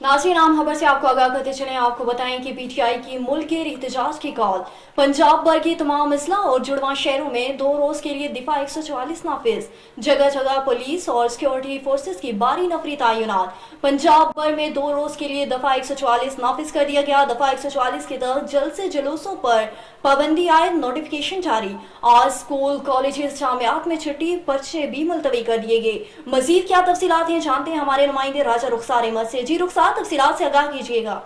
नाज़रीन, आम खबर से आपको आगाह करते चलें। आपको बताएं कि पीटीआई की मुल्क के एहतजाज की कॉल। पंजाब भर के तमाम अजला और जुड़वा शहरों में 2 रोज के लिए दिफा 144 नाफिज। जगह जगह पुलिस और सिक्योरिटी फोर्सेस की बारी नफरी तैनात। पंजाब भर में 2 रोज के लिए दफा 144 नाफिज कर दिया गया। दफा 144 के तहत जलसे जुलूसों पर पाबंदी आए, नोटिफिकेशन जारी। आज स्कूल, कॉलेजेस, जामियात में छुट्टी, पर्चे भी मुलतवी कर दिए गए। मजीद क्या तफसीलात हैं, जानते हैं हमारे नुमाइंदे राजा रुखसार अहमद से। जी रुखसार, तफसीलात से आगाह कीजिएगा।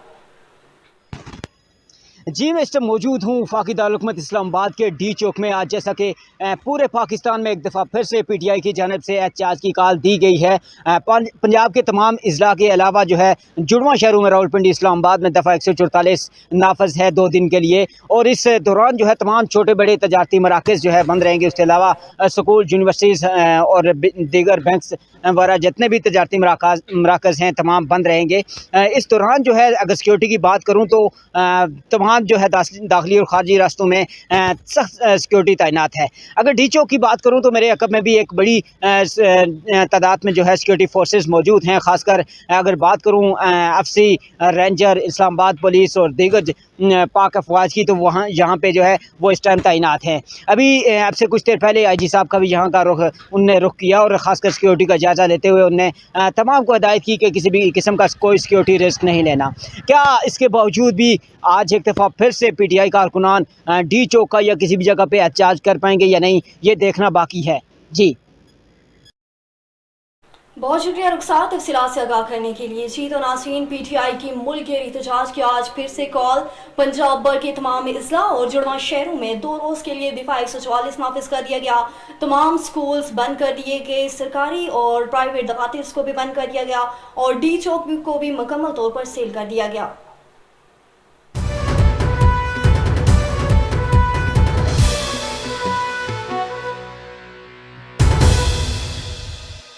जी मैं इस टाइम मौजूद हूँ वफाकी दारुल इस्लामाबाद के डी चौक में। आज जैसा कि पूरे पाकिस्तान में एक दफ़ा फिर से पीटीआई की जानिब से एहतजाज की कॉल दी गई है। पंजाब के तमाम अजला के अलावा जो है जुड़वा शहरों में रावलपिंडी, इस्लामाबाद में दफ़ा 144 नाफज है 2 दिन के लिए। और इस दौरान जो है तमाम छोटे बड़े तजारती मराकज़ जो है बंद रहेंगे। उसके अलावा स्कूल, यूनिवर्सिटीज़ और दीगर बैंक्स वगैरह जितने भी तजारती मराकज़ हैं तमाम बंद रहेंगे। इस दौरान जो है अगर सिक्योरिटी की बात करूँ तो तमाम जो है दाखिली और खारजी रास्तों में सख्त सिक्योरिटी तैनात है। अगर डी चौक की बात करूं तो मेरे अकब में भी एक बड़ी तादाद में जो है सिक्योरिटी फोर्सेस मौजूद हैं। खासकर अगर बात करूं एफसी, रेंजर, इस्लामाबाद पुलिस और दीगर पाक अफवाज की, तो वहाँ यहाँ पे जो है वो इस टाइम तैनात हैं। अभी आपसे कुछ देर पहले आईजी साहब का भी यहाँ का उनने रुख किया और ख़ासकर सिक्योरिटी का जायज़ा लेते हुए उनने तमाम को हिदायत की कि किसी भी किस्म का कोई सिक्योरिटी रिस्क नहीं लेना। क्या इसके बावजूद भी आज एक दफ़ा फिर से पीटीआई कारकुनान डी चौक का या किसी भी जगह पे एहतजाज कर पाएंगे या नहीं, ये देखना बाकी है। जी बहुत शुक्रिया रुखसार, तफसीलात से आगाह करने के लिए। जी तो नाज़रीन, पीटीआई की मुल्क के एहतजाज की आज फिर से कॉल। पंजाब भर के तमाम अजला और जुड़वा शहरों में 2 रोज के लिए दिफा 144 नाफिज कर दिया गया। तमाम स्कूल्स बंद कर दिए गए, सरकारी और प्राइवेट दफातर को भी बंद कर दिया गया और डी चौक को भी मुकम्मल तौर पर सील कर दिया गया।